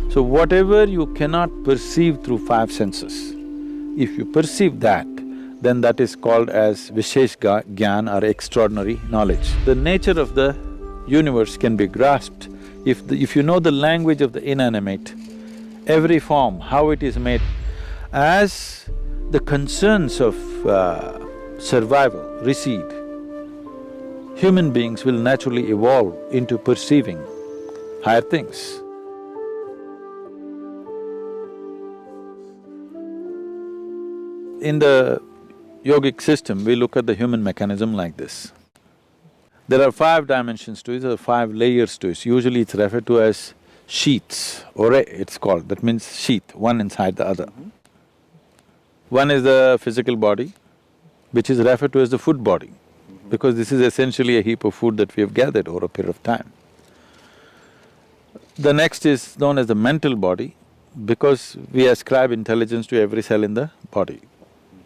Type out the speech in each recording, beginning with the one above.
So whatever you cannot perceive through five senses, if you perceive that, then that is called as Vishesh Gyan or extraordinary knowledge. The nature of the universe can be grasped if you know the language of the inanimate, every form, how it is made. As the concerns of survival recede, human beings will naturally evolve into perceiving higher things. In the yogic system, we look at the human mechanism like this. There are five dimensions to it, there are five layers to it. Usually it's referred to as sheaths, ore it's called, that means sheath, one inside the other. One is the physical body, which is referred to as the food body, because this is essentially a heap of food that we have gathered over a period of time. The next is known as the mental body, because we ascribe intelligence to every cell in the body.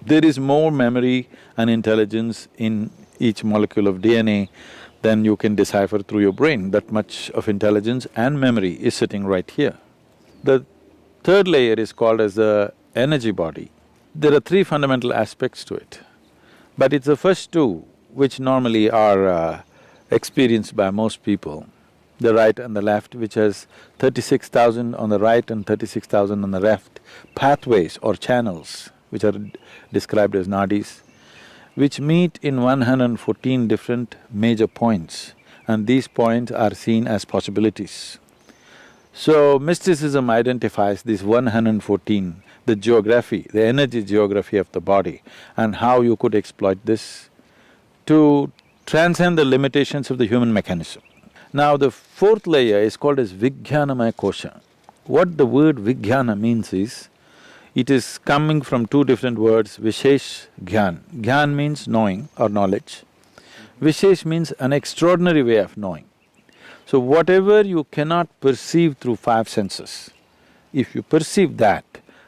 There is more memory and intelligence in each molecule of DNA than you can decipher through your brain. That much of intelligence and memory is sitting right here. The third layer is called as the energy body. There are three fundamental aspects to it, but it's the first two which normally are experienced by most people, the right and the left, which has 36,000 on the right and 36,000 on the left, pathways or channels, which are described as nadis, which meet in 114 different major points, and these points are seen as possibilities. So, mysticism identifies these 114, the geography, the energy geography of the body, and how you could exploit this to transcend the limitations of the human mechanism. Now, the fourth layer is called as Vijnanamaya Kosha. What the word Vijnana means is, it is coming from two different words, Vishesh Gyan. Gyan means knowing or knowledge. Vishesh means an extraordinary way of knowing. So whatever you cannot perceive through five senses, if you perceive that,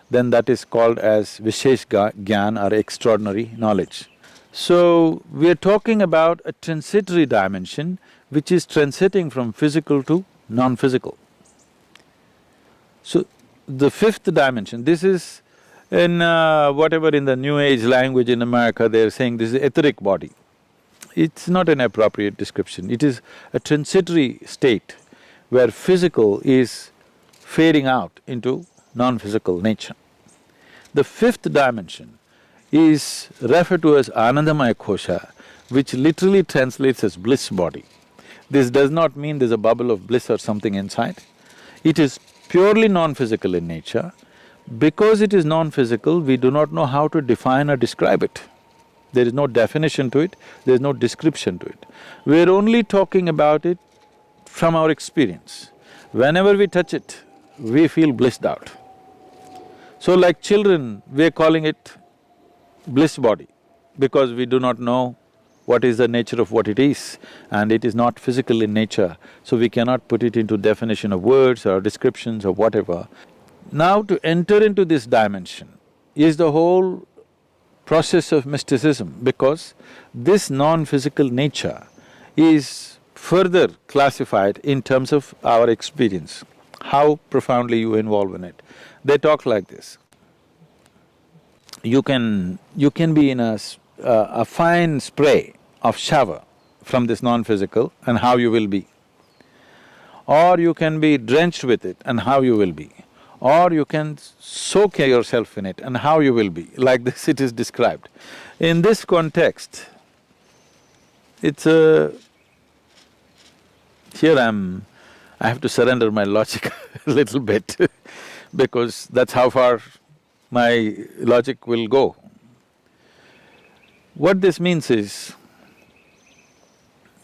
then that is called as Vishesh Gyan or extraordinary knowledge. So, we are talking about a transitory dimension which is transiting from physical to non-physical. So, the fifth dimension, this is in whatever in the New Age language in America, they're saying this is etheric body. It's not an appropriate description, it is a transitory state where physical is fading out into non-physical nature. The fifth dimension is referred to as Anandamaya Kosha, which literally translates as bliss body. This does not mean there's a bubble of bliss or something inside. It is purely non-physical in nature. Because it is non-physical, we do not know how to define or describe it. There is no definition to it, there is no description to it. We're only talking about it from our experience. Whenever we touch it, we feel blissed out. So like children, we're calling it bliss body, because we do not know what is the nature of what it is, and it is not physical in nature, so we cannot put it into definition of words or descriptions or whatever. Now to enter into this dimension is the whole process of mysticism, because this non-physical nature is further classified in terms of our experience, how profoundly you involve in it. They talk like this. You can be in a fine spray of shower from this non-physical and how you will be. Or you can be drenched with it and how you will be. Or you can soak yourself in it and how you will be. Like this it is described. In this context, it's a… here I have to surrender my logic a little bit because that's how far my logic will go. What this means is,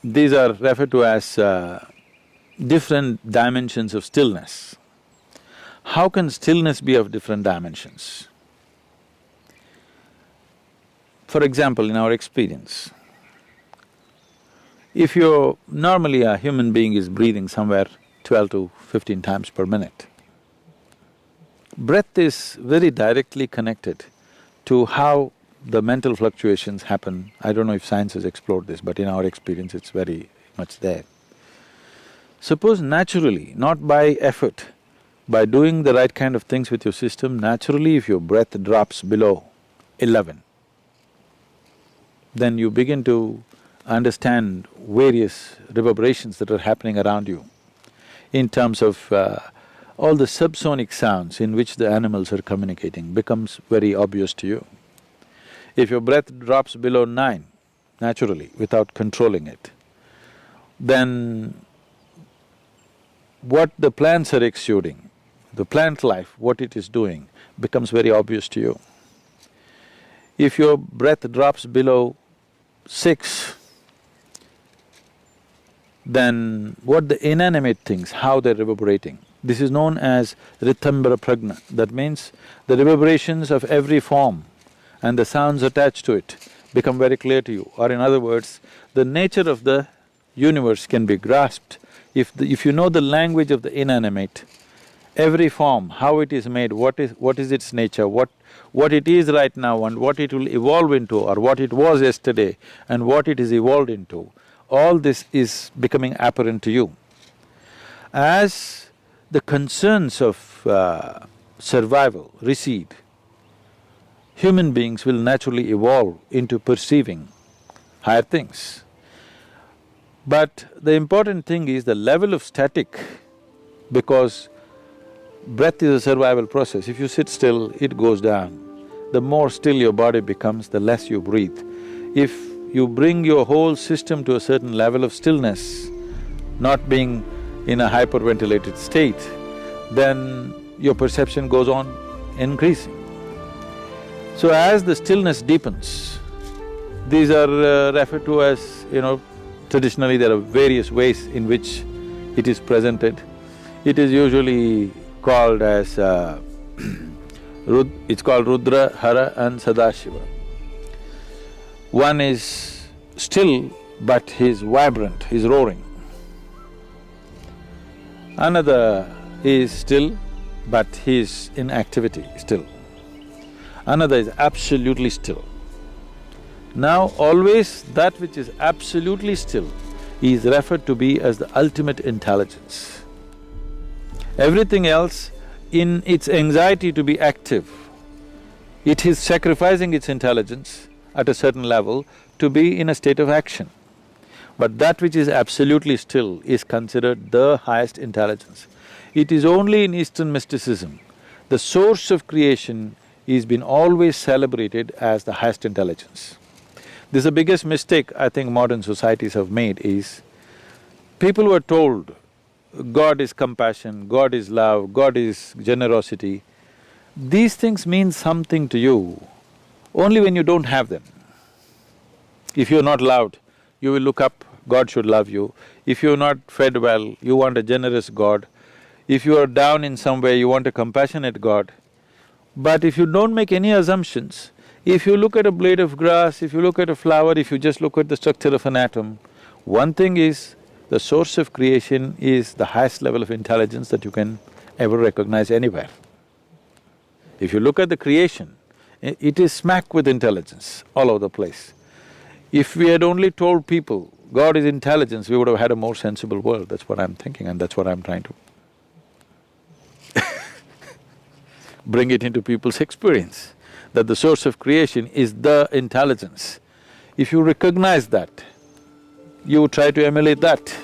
these are referred to as different dimensions of stillness. How can stillness be of different dimensions? For example, in our experience, if you're… normally a human being is breathing somewhere 12 to 15 times per minute. Breath is very directly connected to how the mental fluctuations happen. I don't know if science has explored this, but in our experience it's very much there. Suppose naturally, not by effort, By doing the right kind of things with your system, naturally if your breath drops below 11, then you begin to understand various reverberations that are happening around you in terms of all the subsonic sounds in which the animals are communicating becomes very obvious to you. If your breath drops below 9, naturally, without controlling it, then what the plants are exuding, the plant life, what it is doing, becomes very obvious to you. If your breath drops below 6, then what the inanimate things, how they're reverberating, this is known as rithambara pragna. That means the reverberations of every form and the sounds attached to it become very clear to you. Or in other words, the nature of the universe can be grasped. If you know the language of the inanimate, every form, how it is made, what is its nature, what it is right now and what it will evolve into, or what it was yesterday and what it is evolved into, all this is becoming apparent to you. As the concerns of survival recede, human beings will naturally evolve into perceiving higher things. But the important thing is the level of static, because breath is a survival process. If you sit still, it goes down. The more still your body becomes, the less you breathe. If you bring your whole system to a certain level of stillness, not being in a hyperventilated state, then your perception goes on increasing. So as the stillness deepens, these are referred to as, traditionally there are various ways in which it is presented. It is usually called as it's called Rudra, Hara and Sadashiva. One is still, but he's vibrant, he's roaring. Another is still, but he's in activity still. Another is absolutely still. Now always that which is absolutely still is referred to be as the ultimate intelligence. Everything else, in its anxiety to be active, it is sacrificing its intelligence at a certain level to be in a state of action. But that which is absolutely still is considered the highest intelligence. It is only in Eastern mysticism, the source of creation is been always celebrated as the highest intelligence. This is the biggest mistake I think modern societies have made is, people were told, God is compassion, God is love, God is generosity. These things mean something to you only when you don't have them. If you're not loved, you will look up, God should love you. If you're not fed well, you want a generous God. If you are down in some way, you want a compassionate God. But if you don't make any assumptions, if you look at a blade of grass, if you look at a flower, if you just look at the structure of an atom, one thing is, the source of creation is the highest level of intelligence that you can ever recognize anywhere. If you look at the creation, it is smack with intelligence all over the place. If we had only told people God is intelligence, we would have had a more sensible world. That's what I'm thinking and that's what I'm trying to bring it into people's experience, that the source of creation is the intelligence. If you recognize that, you try to emulate that.